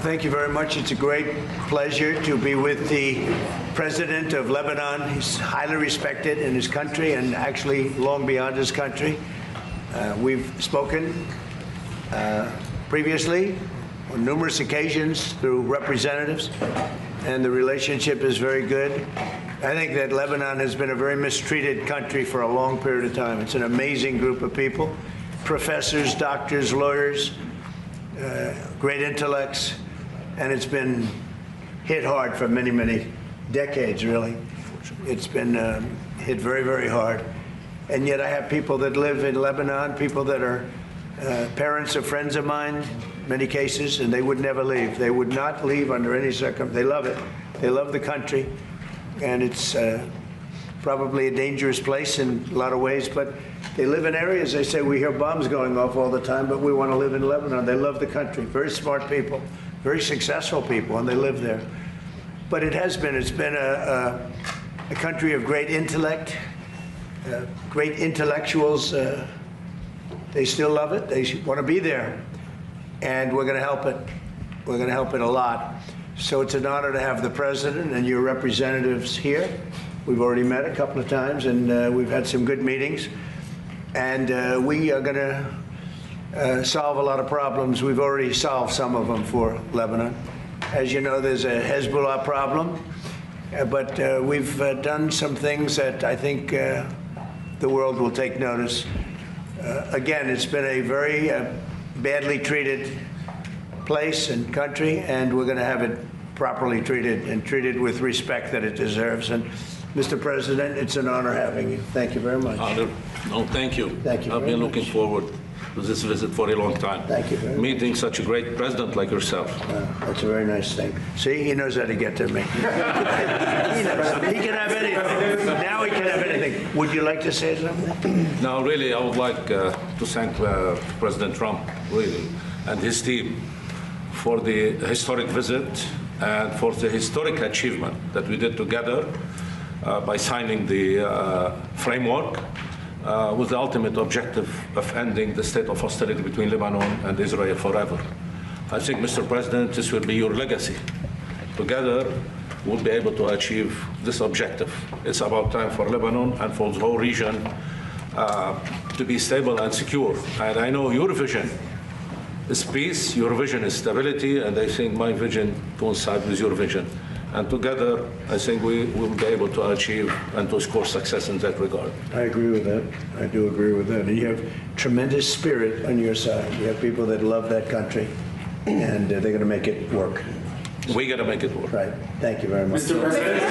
thank you very much. It's a great pleasure to be with the president of Lebanon. He's highly respected in his country and actually long beyond his country. We've spoken previously on numerous occasions through representatives, and the relationship is very good. I think that Lebanon has been a very mistreated country for a long period of time. It's an amazing group of people, professors, doctors, lawyers, great intellects, and it's been hit hard for many, many decades, really. It's been hit very, very hard. And yet I have people that live in Lebanon, people that are parents of friends of mine, many cases, and they would never leave. They would not leave under any circumstance. They love it. They love the country, and it's probably a dangerous place in a lot of ways, but they live in areas, they say, we hear bombs going off all the time, but we want to live in Lebanon. They love the country. Very smart people, very successful people, and they live there. But it's been a country of great intellect, great intellectuals. They still love it. They want to be there. And we're going to help it. We're going to help it a lot. So it's an honor to have the president and your representatives here. We've already met a couple of times, and we've had some good meetings. And we are going to solve a lot of problems. We've already solved some of them for Lebanon. As you know, there's a Hezbollah problem, but we've done some things that I think the world will take notice. Again, it's been a very badly treated place and country, and we're going to have it properly treated and treated with respect that it deserves. And Mr. President, it's an honor having you. Thank you very much. No, thank you. Thank you. I've been looking forward to this visit for a long time. Thank you very much. Meeting such a great president like yourself. That's a very nice thing. See, he knows how to get to me. He knows. He can have anything. Now he can have anything. Would you like to say something? Now, really, I would like to thank President Trump, really, and his team for the historic visit and for the historic achievement that we did together by signing the framework with the ultimate objective of ending the state of hostility between Lebanon and Israel forever. I think, Mr. President, this will be your legacy. Together, we'll be able to achieve this objective. It's about time for Lebanon and for the whole region to be stable and secure. And I know your vision is peace, your vision is stability, and I think my vision coincides with your vision. And together, I think we will be able to achieve and to score success in that regard. I agree with that. I do agree with that. And you have tremendous spirit on your side. You have people that love that country, and they're going to make it work. We got to make it work. Right. Thank you very much. Mr. President.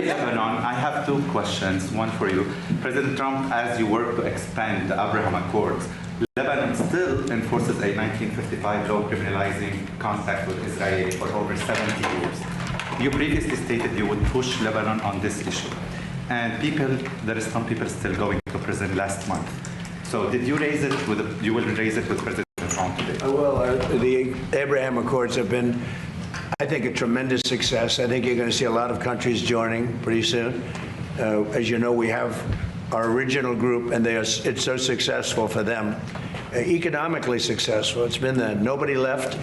Lebanon, I have two questions, one for you. President Trump, as you work to expand the Abraham Accords, Lebanon still enforces a 1955 law criminalizing contact with Israel for over 70 years. You previously stated you would push Lebanon on this issue. And there is some people still going to prison last month. So did you raise it you will raise it with President Trump today? Well, the Abraham Accords have been, I think, a tremendous success. I think you're going to see a lot of countries joining pretty soon. As you know, we have our original group, and it's so successful for them. Economically successful. It's been that nobody left,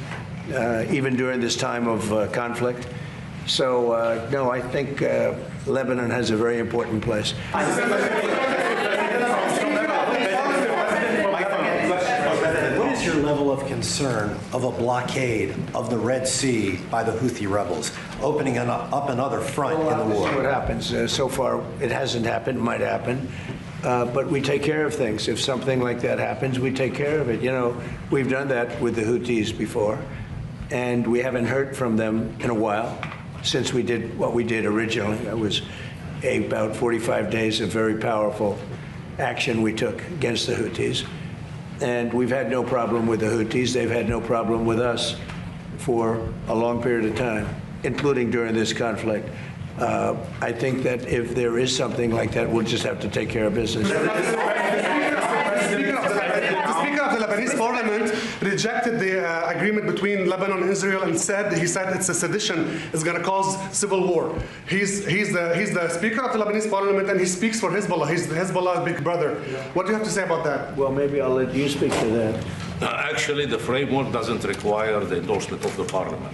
even during this time of conflict. So, no, I think Lebanon has a very important place. What is your level of concern of a blockade of the Red Sea by the Houthi rebels, opening up another front in the war? We'll see what happens. So far, it hasn't happened. It might happen. But we take care of things. If something like that happens, we take care of it. You know, we've done that with the Houthis before, and we haven't heard from them in a while since we did what we did originally. It was about 45 days of very powerful action we took against the Houthis. And we've had no problem with the Houthis. They've had no problem with us for a long period of time, including during this conflict. I think that if there is something like that, we'll just have to take care of business. The Speaker of the Lebanese Parliament rejected the agreement between Lebanon and Israel and said it's a sedition. It's going to cause civil war. He's the Speaker of the Lebanese Parliament, and he speaks for Hezbollah. He's Hezbollah's big brother. Yeah. What do you have to say about that? Well, maybe I'll let you speak to that. Actually, the framework doesn't require the endorsement of the parliament.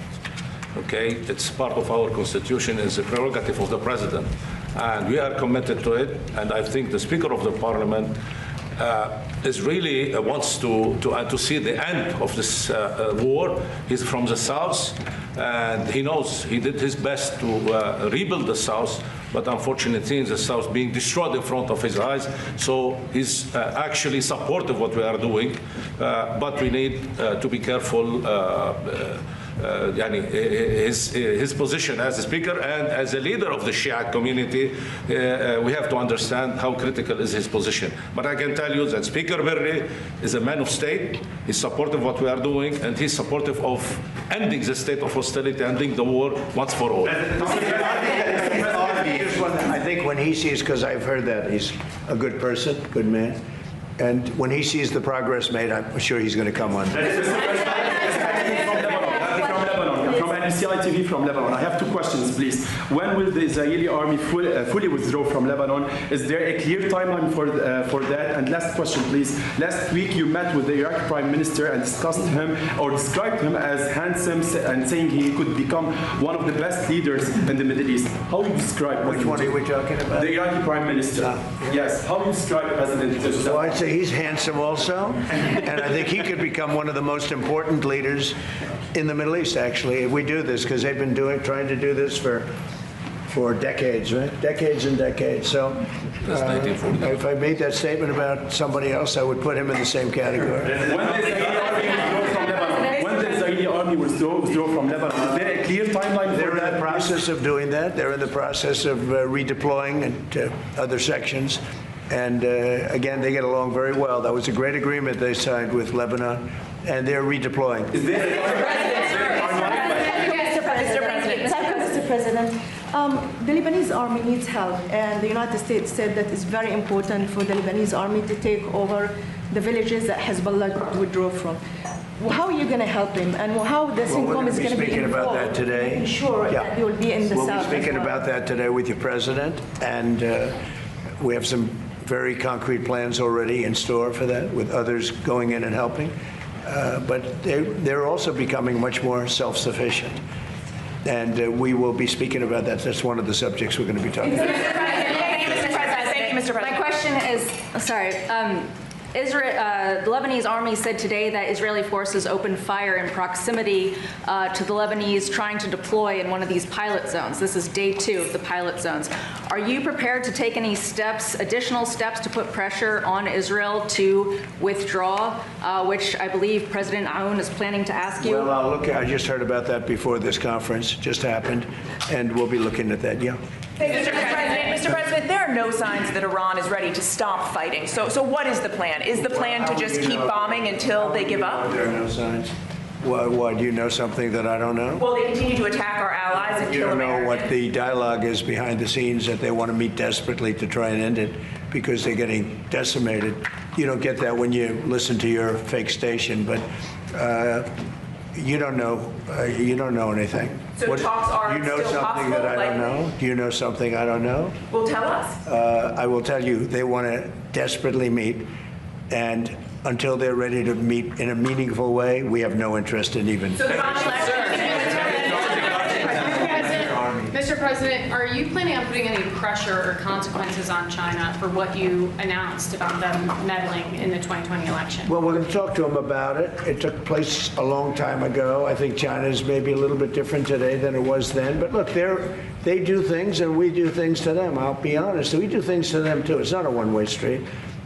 Okay, it's part of our constitution, it's a prerogative of the president, and we are committed to it. And I think the Speaker of the Parliament is really wants to see the end of this war. He's from the south, and he knows he did his best to rebuild the south, but unfortunately the south being destroyed in front of his eyes. So he's actually supportive of what we are doing, but we need to be careful. His position as a speaker and as a leader of the Shia community, we have to understand how critical is his position. But I can tell you that Speaker Berri is a man of state. He's supportive of what we are doing, and he's supportive of ending the state of hostility, ending the war once for all. I think when he sees, because I've heard that, he's a good person, good man, and when he sees the progress made, I'm sure he's going to come on. From NCI TV from Lebanon. I have two questions, please. When will the Israeli army fully withdraw from Lebanon? Is there a clear timeline for that? And last question, please. Last week you met with the Iraqi Prime Minister and discussed him or described him as handsome and saying he could become one of the best leaders in the Middle East. How do you describe Which one are we talking about? the Iraqi Prime Minister? Yes. How do you describe President? Well, I'd say he's handsome also, and I think he could become one of the most important leaders in the Middle East, actually, if we do this, because they've been trying to do this for decades, right? Decades and decades. So if I made that statement about somebody else, I would put him in the same category. When the Israeli army withdraw from Lebanon, is there a clear timeline for They're in the that? process of doing that. They're in the process of redeploying into other sections. And again, they get along very well. That was a great agreement they signed with Lebanon, and they're redeploying. Mr. President, the Lebanese army needs help, and the United States said that it's very important for the Lebanese army to take over the villages that Hezbollah withdrew from. How are you going to help him, and how the CENTCOM is going to be speaking about that today. Ensure that he will be in the We'll south. be speaking about that today with your president, and we have some very concrete plans already in store for that, with others going in and helping. But they're also becoming much more self-sufficient. And we will be speaking about that. That's one of the subjects we're going to be talking about. Thank you, Mr. President. My question is, the Lebanese army said today that Israeli forces opened fire in proximity to the Lebanese trying to deploy in one of these pilot zones. This is day 2 of the pilot zones. Are you prepared to take any additional steps to put pressure on Israel to withdraw, which I believe President Aoun is planning to ask you? Well, I just heard about that before this conference just happened, and we'll be looking at that, yeah. Mr. President, there are no signs that Iran is ready to stop fighting. So what is the plan? Is the plan to just keep bombing until they give up? There are no signs. Why, do you know something that I don't know? Well, they continue to attack our allies and You kill don't know Americans. what the dialogue is behind the scenes, that they want to meet desperately to try and end it because they're getting decimated. You don't get that when you listen to your fake station, but you don't know. You don't know anything. So talks are you know still something that I possible, don't know? Do you know something I don't know? Well, tell us. I will tell you, they want to desperately meet, and until they're ready to meet in a meaningful way, we have no interest in even. So the Mr. President, are you planning on putting any pressure or consequences on China for what you announced about them meddling in the 2020 election? Well, we're going to talk to them about it. It took place a long time ago. I think China's maybe a little bit different today than it was then. But look, they do things and we do things to them. I'll be honest. We do things to them too. It's not a one-way street.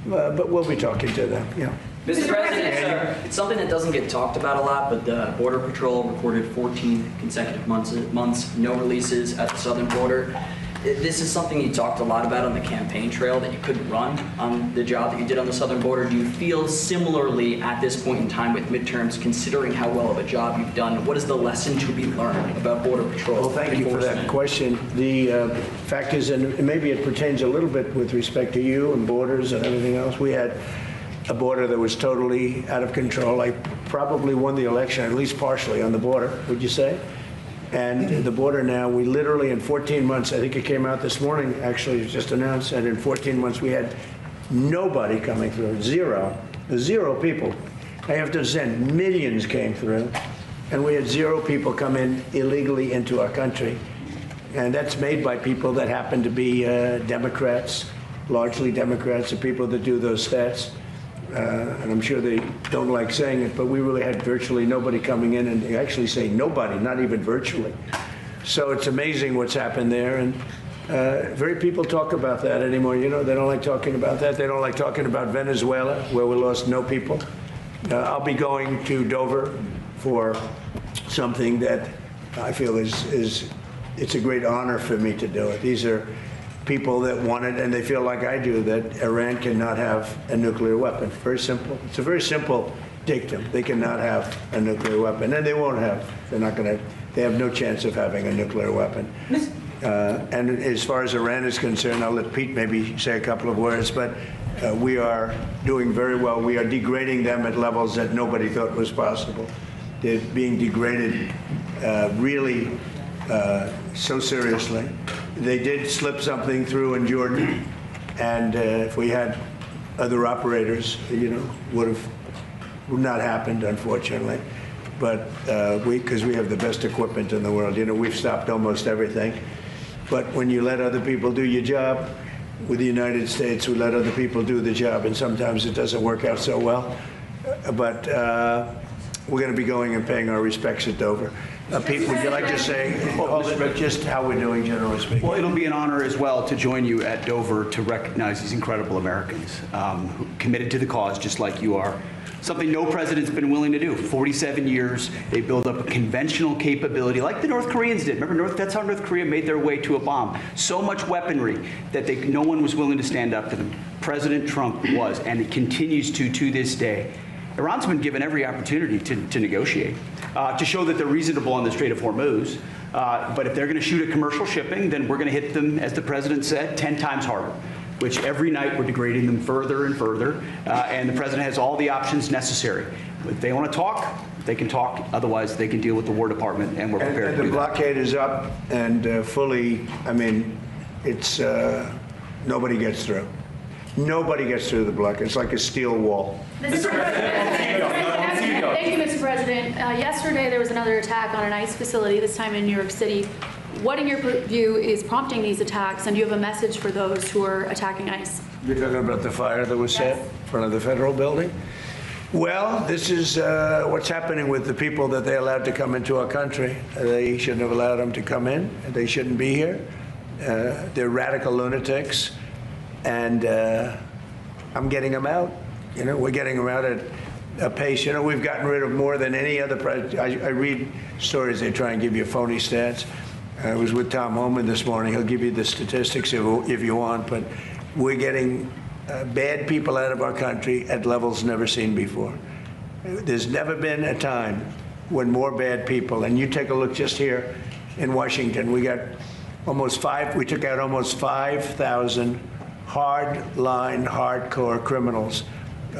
But we'll be talking to them, yeah. Mr. President, it's something that doesn't get talked about a lot, but the Border Patrol recorded 14 consecutive months, no releases at the southern border. This is something you talked a lot about on the campaign trail, that you couldn't run on the job that you did on the southern border. Do you feel similarly at this point in time with midterms, considering how well of a job you've done? What is the lesson to be learned about Border Patrol? Well, thank you for that question. The fact is, and maybe it pertains a little bit with respect to you and borders and everything else, we had a border that was totally out of control. I probably won the election, at least partially, on the border, would you say? And the border now, we literally in 14 months, I think it came out this morning, actually, it was just announced that in 14 months we had nobody coming through, zero people I have to understand, millions came through, and we had 0 people come in illegally into our country. And that's made by people that happen to be Democrats, largely Democrats, the people that do those stats. And I'm sure they don't like saying it, but we really had virtually nobody coming in, and actually say nobody, not even virtually. So it's amazing what's happened there, and very people talk about that anymore. You know, they don't like talking about that. They don't like talking about Venezuela, where we lost no people. I'll be going to Dover for something that I feel it's a great honor for me to do it. These are people that want it, and they feel like I do, that Iran cannot have a nuclear weapon. Very simple. It's a very simple dictum. They cannot have a nuclear weapon, and they won't have. They're not going to. They have no chance of having a nuclear weapon. And as far as Iran is concerned, I'll let Pete maybe say a couple of words, but we are doing very well. We are degrading them at levels that nobody thought was possible. They're being degraded really so seriously. They did slip something through in Jordan, and if we had other operators, you know, would not happened, unfortunately. But because we have the best equipment in the world, you know, we've stopped almost everything. But when you let other people do your job, with the United States, we let other people do the job, and sometimes it doesn't work out so well. But we're going to be going and paying our respects at Dover. Pete, would you like to say just how we're doing, generally speaking? Well, it'll be an honor as well to join you at Dover to recognize these incredible Americans who committed to the cause just like you are. Something no president's been willing to do. 47 years, they build up a conventional capability like the North Koreans did. Remember, that's how North Korea made their way to a bomb. So much weaponry that no one was willing to stand up to them. President Trump was, and it continues to this day. Iran's been given every opportunity to negotiate, to show that they're reasonable on the Strait of Hormuz. But if they're going to shoot at commercial shipping, then we're going to hit them, as the president said, 10 times harder, which every night we're degrading them further and further. And the president has all the options necessary. If they want to talk, they can talk. Otherwise, they can deal with the War Department, and we're prepared to do that. The blockade is up and fully, I mean, it's, nobody gets through. Nobody gets through the blockade. It's like a steel wall. Mr. President. Thank you, Mr. President. Yesterday, there was another attack on an ICE facility, this time in New York City. What, in your view, is prompting these attacks, and do you have a message for those who are attacking ICE? You're talking about the fire that was set in front of the federal building? Well, this is what's happening with the people that they allowed to come into our country. They shouldn't have allowed them to come in. They shouldn't be here. They're radical lunatics, and I'm getting them out. You know, we're getting them out at a pace. You know, we've gotten rid of more than any other president. I read stories. They try and give you phony stats. I was with Tom Homan this morning. He'll give you the statistics if you want, but we're getting bad people out of our country at levels never seen before. There's never been a time when more bad people, and you take a look just here in Washington, we took out almost 5,000 hard-line, hardcore criminals,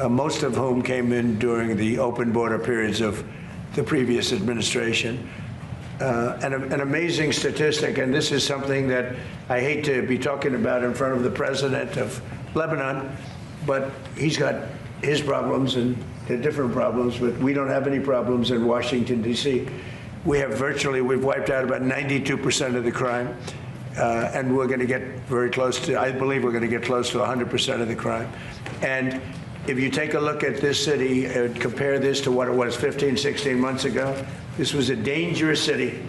most of whom came in during the open border periods of the previous administration. An amazing statistic, and this is something that I hate to be talking about in front of the president of Lebanon, but he's got his problems and they're different problems, but we don't have any problems in Washington, D.C. We've wiped out about 92% of the crime, and we're going to get very close to, I believe we're going to get close to 100% of the crime. And if you take a look at this city and compare this to what it was 15, 16 months ago, this was a dangerous city.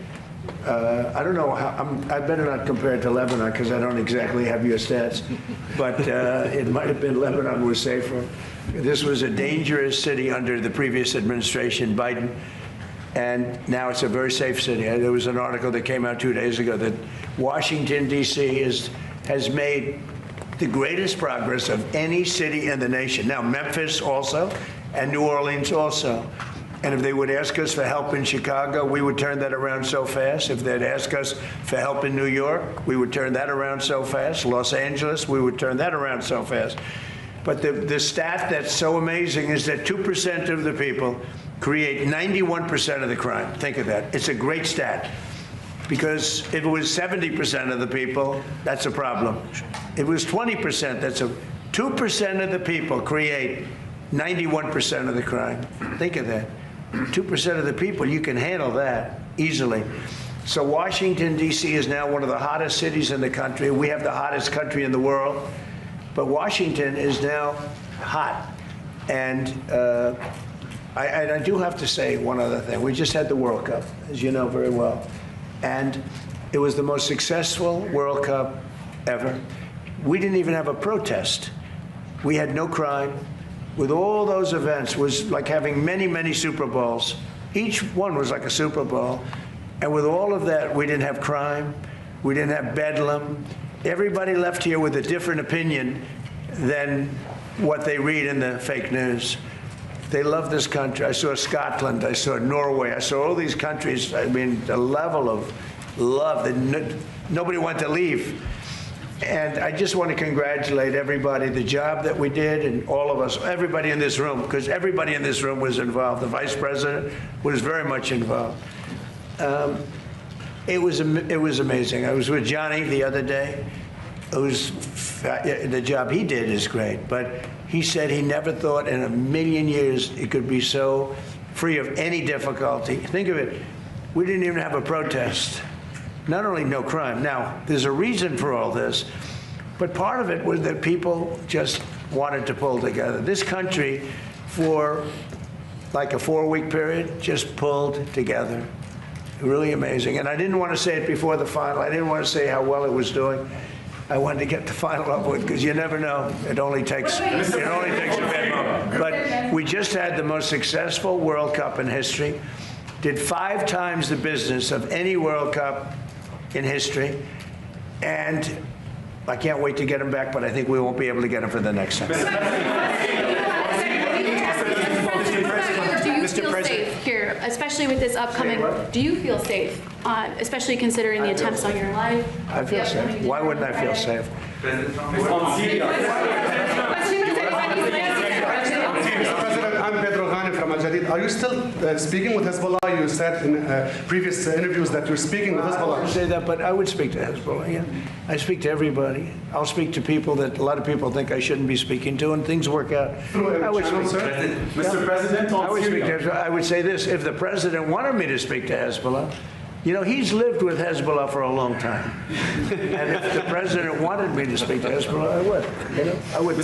I don't know how, I better not compare it to Lebanon because I don't exactly have your stats, but it might have been Lebanon was safer. This was a dangerous city under the previous administration, Biden, and now it's a very safe city. There was an article that came out 2 days ago that Washington, D.C. has made the greatest progress of any city in the nation. Now, Memphis also, and New Orleans also. And if they would ask us for help in Chicago, we would turn that around so fast. If they'd ask us for help in New York, we would turn that around so fast. Los Angeles, we would turn that around so fast. But the stat that's so amazing is that 2% of the people create 91% of the crime. Think of that. It's a great stat. Because if it was 70% of the people, that's a problem. If it was 20%, 2% of the people create 91% of the crime. Think of that. 2% of the people, you can handle that easily. So Washington, D.C. is now one of the hottest cities in the country. We have the hottest country in the world. But Washington is now hot. And I do have to say one other thing. We just had the World Cup, as you know very well. And it was the most successful World Cup ever. We didn't even have a protest. We had no crime. With all those events, was like having many, many Super Bowls. Each one was like a Super Bowl. And with all of that, we didn't have crime. We didn't have bedlam. Everybody left here with a different opinion than what they read in the fake news. They love this country. I saw Scotland. I saw Norway. I saw all these countries. I mean, the level of love that nobody wanted to leave. And I just want to congratulate everybody, the job that we did, and all of us, everybody in this room, because everybody in this room was involved. The Vice President was very much involved. It was amazing. I was with Johnny the other day. The job he did is great, but he said he never thought in a million years it could be so free of any difficulty. Think of it. We didn't even have a protest. Not only no crime. Now, there's a reason for all this, but part of it was that people just wanted to pull together. This country, for like a 4-week period, just pulled together. Really amazing. And I didn't want to say it before the final. I didn't want to say how well it was doing. I wanted to get the final up with, because you never know. It only takes a bad moment. But we just had the most successful World Cup in history. Did 5 times the business of any World Cup in history. And I can't wait to get him back, but I think we won't be able to get him for the next time. Do you feel safe here, especially with this upcoming? Do you feel safe, especially considering the attempts on your life? I feel safe. Why wouldn't I feel safe? Are you still speaking with Hezbollah? You said in previous interviews that you're speaking with Hezbollah. I wouldn't say that, but I would speak to Hezbollah, yeah. I speak to everybody. I'll speak to people that a lot of people think I shouldn't be speaking to, and things work out. I would speak to Mr. President, I would speak to Hezbollah. I would say this, if the president wanted me to speak to Hezbollah, you know, he's lived with Hezbollah for a long time. And if the president wanted me to speak to Hezbollah, I would. You know, I would.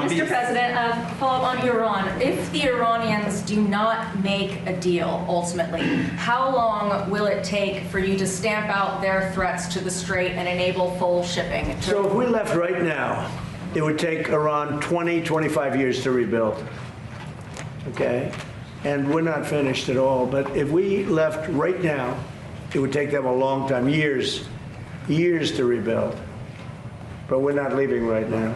Mr. President, follow up on Iran. If the Iranians do not make a deal, ultimately, how long will it take for you to stamp out their threats to the Strait and enable full shipping? So if we left right now, it would take Iran 20, 25 years to rebuild. Okay? And we're not finished at all. But if we left right now, it would take them a long time, years to rebuild. But we're not leaving right now.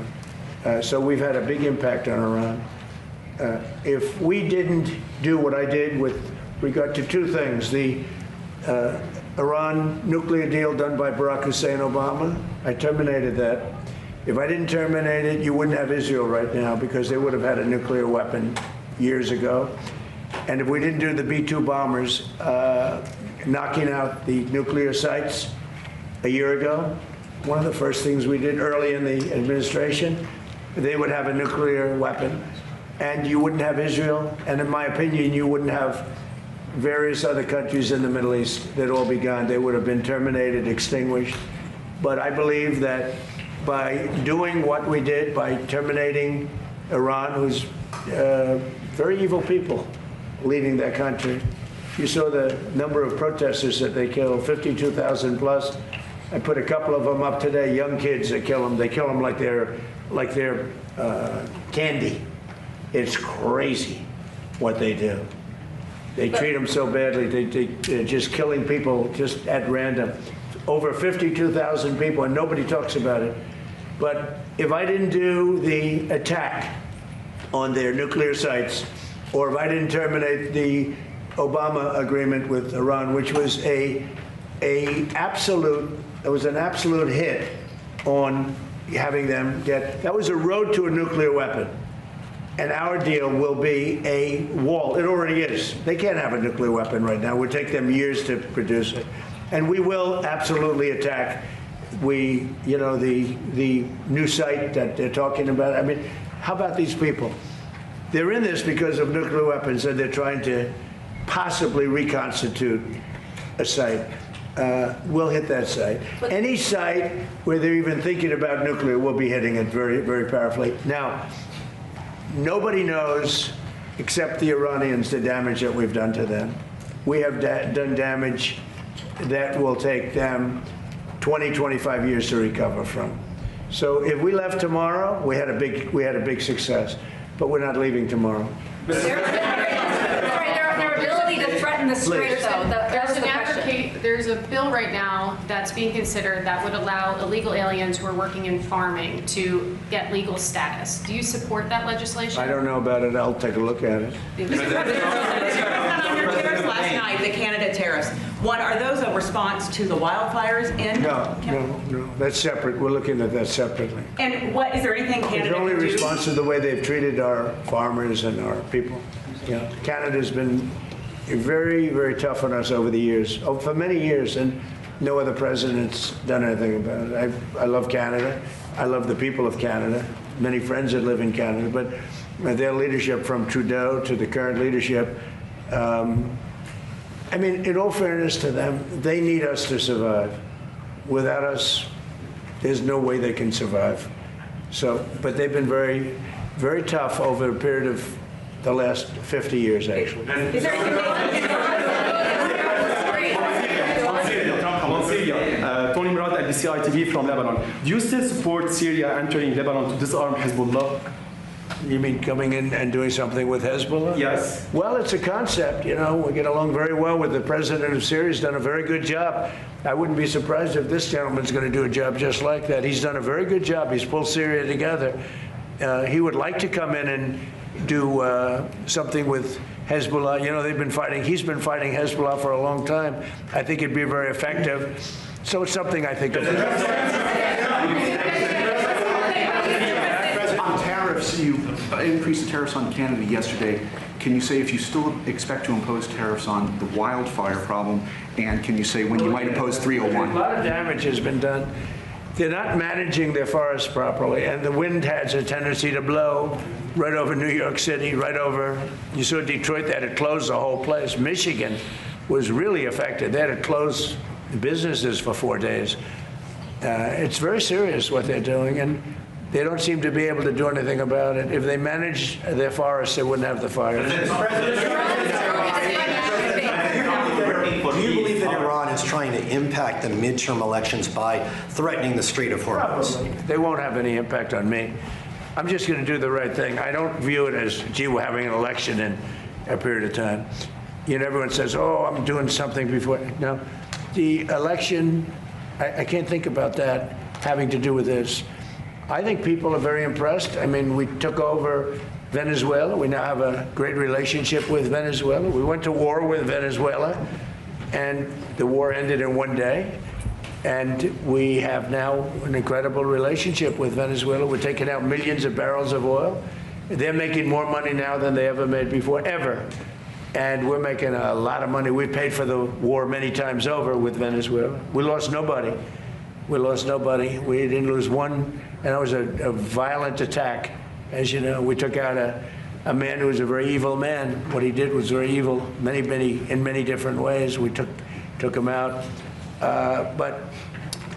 So we've had a big impact on Iran. If we didn't do what I did with regard to 2 things, the Iran nuclear deal done by Barack Hussein Obama, I terminated that. If I didn't terminate it, you wouldn't have Israel right now, because they would have had a nuclear weapon years ago. And if we didn't do the B-2 bombers knocking out the nuclear sites a year ago, one of the first things we did early in the administration, they would have a nuclear weapon, and you wouldn't have Israel, and in my opinion, you wouldn't have various other countries in the Middle East. They'd all be gone. They would have been terminated, extinguished. But I believe that by doing what we did, by terminating Iran, who's very evil people leading that country. You saw the number of protesters that they killed, 52,000 plus. I put a couple of them up today, young kids that kill them. They kill them like they're candy. It's crazy what they do. They treat them so badly. They're just killing people just at random. Over 52,000 people, and nobody talks about it. But if I didn't do the attack on their nuclear sites, or if I didn't terminate the Obama agreement with Iran, which was an absolute hit on having them that was a road to a nuclear weapon. And our deal will be a wall. It already is. They can't have a nuclear weapon right now. It would take them years to produce it. And we will absolutely attack the new site that they're talking about. I mean, how about these people? They're in this because of nuclear weapons, and they're trying to possibly reconstitute a site. We'll hit that site. Any site where they're even thinking about nuclear, we'll be hitting it very, very powerfully. Now, nobody knows, except the Iranians, the damage that we've done to them. We have done damage that will take them 20, 25 years to recover from. So if we left tomorrow, we had a big success. But we're not leaving tomorrow. Their ability to threaten the Strait, though, There's a bill right now that's being considered that would allow illegal aliens who are working in farming to get legal status. Do you support that legislation? I don't know about it. I'll take a look at it. On your tariffs last night, the Canada tariffs. One, are those a response to the wildfires in? No. That's separate. We're looking at that separately. And what, is there anything Canada It's only can do? response to the way they've treated our farmers and our people. Canada's been very, very tough on us over the years, for many years, and no other president's done anything about it. I love Canada. I love the people of Canada. Many friends that live in Canada, but their leadership, from Trudeau to the current leadership, I mean, in all fairness to them, they need us to survive. Without us, there's no way they can survive. So, but they've been very, very tough over a period of the last 50 years, actually. Is there anything Tony Murad at BCI TV from Lebanon. Do you still support Syria entering Lebanon to disarm Hezbollah? You mean coming in and doing something with Hezbollah? Yes. Well, it's a concept, We get along very well with the president of Syria. He's done a very good job. I wouldn't be surprised if this gentleman's going to do a job just like that. He's done a very good job. He's pulled Syria together. He would like to come in and do something with Hezbollah. He's been fighting Hezbollah for a long time. I think it'd be very effective. So it's something I think about. On tariffs, you increased the tariffs on Canada yesterday. Can you say if you still expect to impose tariffs on the wildfire problem, and can you say when you might impose 301? A lot of damage has been done. They're not managing their forests properly, and the wind has a tendency to blow right over New York City, right over, you saw Detroit, they had to close the whole place. Michigan was really affected. They had to close businesses for 4 days. It's very serious what they're doing, and they don't seem to be able to do anything about it. If they managed their forests, they wouldn't have the fires. Do you believe that Iran is trying to impact the midterm elections by threatening the Strait of Hormuz? Probably. They won't have any impact on me. I'm just going to do the right thing. I don't view it as, gee, we're having an election in a period of time. Everyone says, oh, I'm doing something before. No, the election, I can't think about that having to do with this. I think people are very impressed. I mean, we took over Venezuela. We now have a great relationship with Venezuela. We went to war with Venezuela, and the war ended in 1 day. And we have now an incredible relationship with Venezuela. We're taking out millions of barrels of oil. They're making more money now than they ever made before, ever. And we're making a lot of money. We paid for the war many times over with Venezuela. We lost nobody. We lost nobody. We didn't lose one. And it was a violent attack. As you know, we took out a man who was a very evil man. What he did was very evil, in many different ways. We took him out. But,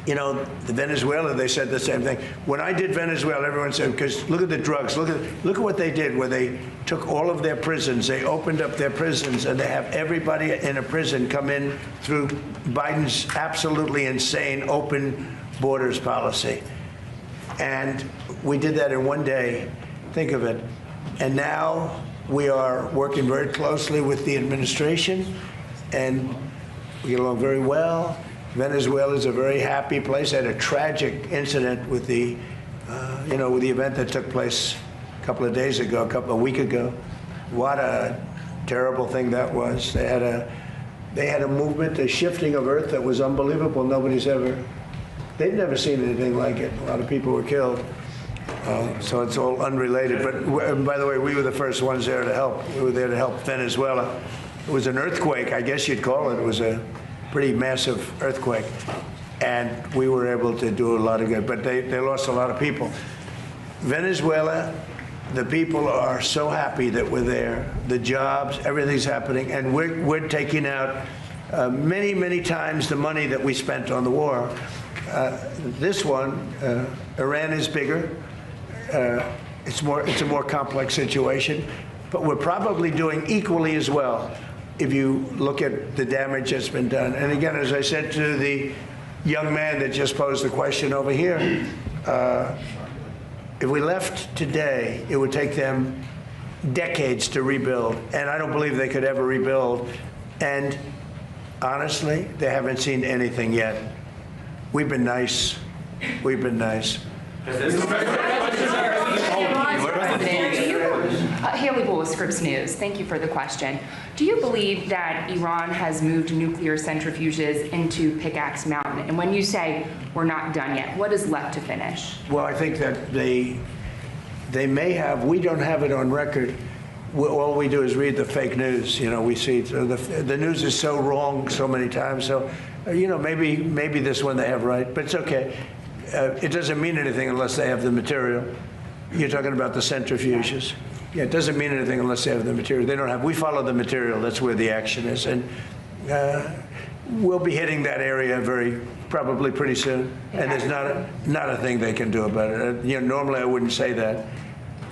the Venezuela, they said the same thing. When I did Venezuela, everyone said, because look at the drugs. Look at what they did, where they took all of their prisons. They opened up their prisons, and they have everybody in a prison come in through Biden's absolutely insane open borders policy. And we did that in 1 day. Think of it. And now we are working very closely with the administration, and we get along very well. Venezuela is a very happy place. I had a tragic incident with the event that took place a week ago. What a terrible thing that was. They had a movement, a shifting of earth that was unbelievable. They'd never seen anything like it. A lot of people were killed. So it's all unrelated. But by the way, we were the first ones there to help. We were there to help Venezuela. It was an earthquake, I guess you'd call it. It was a pretty massive earthquake. and we were able to do a lot of good. But they lost a lot of people. Venezuela, the people are so happy that we're there. The jobs, everything's happening, and we're taking out many, many times the money that we spent on the war. This one, Iran is bigger. It's a more complex situation, but we're probably doing equally as well if you look at the damage that's been done. And again, as I said to the young man that just posed the question over here, if we left today, it would take them decades to rebuild, and I don't believe they could ever rebuild. And honestly, they haven't seen anything yet. We've been nice. We've been nice. Haley Bull with Scripps News. Thank you for the question. Do you believe that Iran has moved nuclear centrifuges into Pickaxe Mountain? And when you say we're not done yet, what is left to finish? Well, I think that they may have. We don't have it on record. All we do is read the fake news. You know, we see the news is so wrong so many times. So, you know, maybe this one they have right, but it's okay. It doesn't mean anything unless they have the material. You're talking about the centrifuges. Yeah, it doesn't mean anything unless they have the material. They don't have. We follow the material. That's where the action is, and we'll be hitting that area probably pretty soon. And there's not a thing they can do about it. You know, normally I wouldn't say that.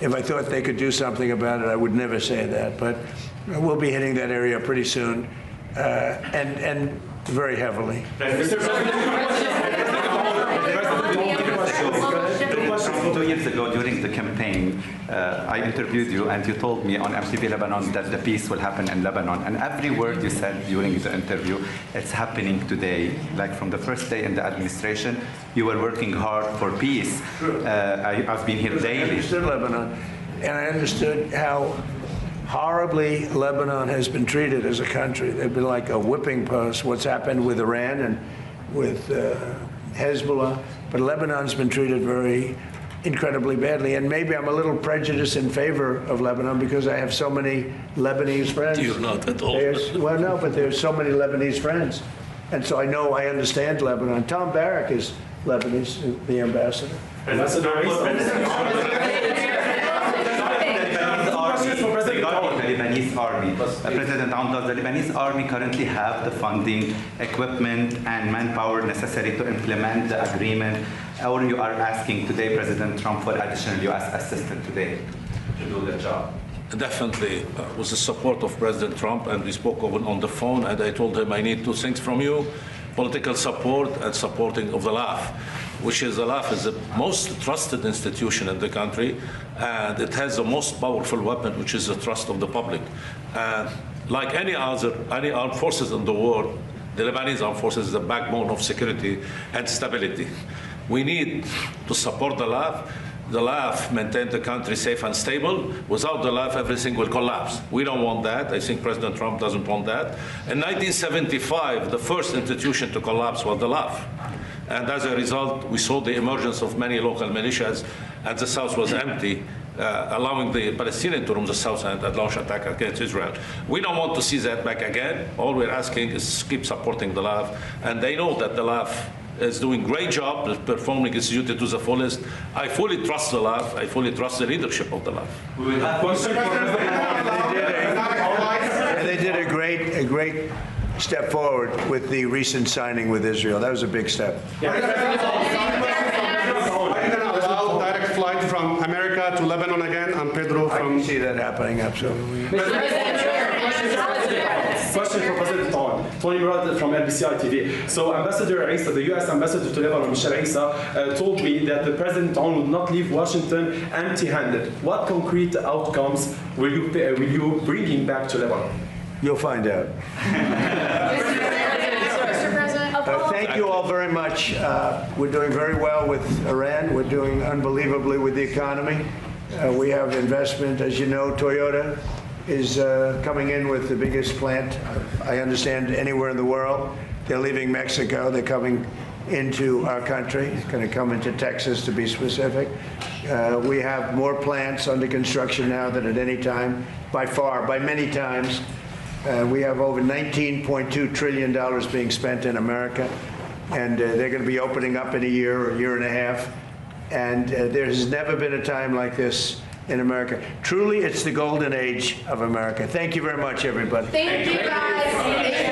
If I thought they could do something about it, I would never say that. But we'll be hitting that area pretty soon, and very heavily. Two years ago, during the campaign, I interviewed you, and you told me on MTV Lebanon that the peace will happen in Lebanon. And every word you said during the interview, it's happening today. Like from the first day in the administration, you were working hard for peace. I've been here daily. I understood Lebanon, and I understood how horribly Lebanon has been treated as a country. They've been like a whipping post. What's happened with Iran and with Hezbollah, but Lebanon's been treated very incredibly badly, and maybe I'm a little prejudiced in favor of Lebanon because I have so many Lebanese friends. You're not at all. Well, no, but there's so many Lebanese friends, and so I understand Lebanon. Tom Barrack is Lebanese, the ambassador. The Lebanese army. President Trump, does the Lebanese army currently have the funding, equipment, and manpower necessary to implement the agreement? Or you are asking today President Trump for additional U.S. assistance today to do the job? Definitely, with the support of President Trump, and we spoke on the phone, and I told him I need two things from you: political support and supporting of the LAF, which is the LAF is the most trusted institution in the country, and it has the most powerful weapon, which is the trust of the public. And like any armed forces in the world, the Lebanese armed forces is the backbone of security and stability. We need to support the LAF. The LAF maintain the country safe and stable. Without the LAF, everything will collapse. We don't want that. I think President Trump doesn't want that. In 1975, the first institution to collapse was the LAF. And as a result, we saw the emergence of many local militias, and the south was empty, allowing the Palestinians to roam the south and launch attack against Israel. We don't want to see that back again. All we're asking is keep supporting the LAF, and they know that the LAF is doing a great job, performing its duty to the fullest. I fully trust the LAF. I fully trust the leadership of the LAF. And they did a great step forward with the recent signing with Israel. That was a big step. Are you going to allow direct flight from America to Lebanon again? I'm Pedro I from... can see that happening, absolutely. Question for President Tony. Tony Murad from NBC TV. So Ambassador Isa, the U.S. Ambassador to Lebanon, Michel Isa, told me that the President Tony will not leave Washington empty-handed. What concrete outcomes will you bring him back to Lebanon? You'll find out. Thank you all very much. We're doing very well with Iran. We're doing unbelievably with the economy. We have investment. As you know, Toyota is coming in with the biggest plant, I understand, anywhere in the world. They're leaving Mexico. They're coming into our country. It's going to come into Texas, to be specific. We have more plants under construction now than at any time, by far, by many times. We have over $19.2 trillion being spent in America. and they're going to be opening up in a year or a year and a half. And there has never been a time like this in America. Truly, it's the golden age of America. Thank you very much, everybody. Thank you, guys.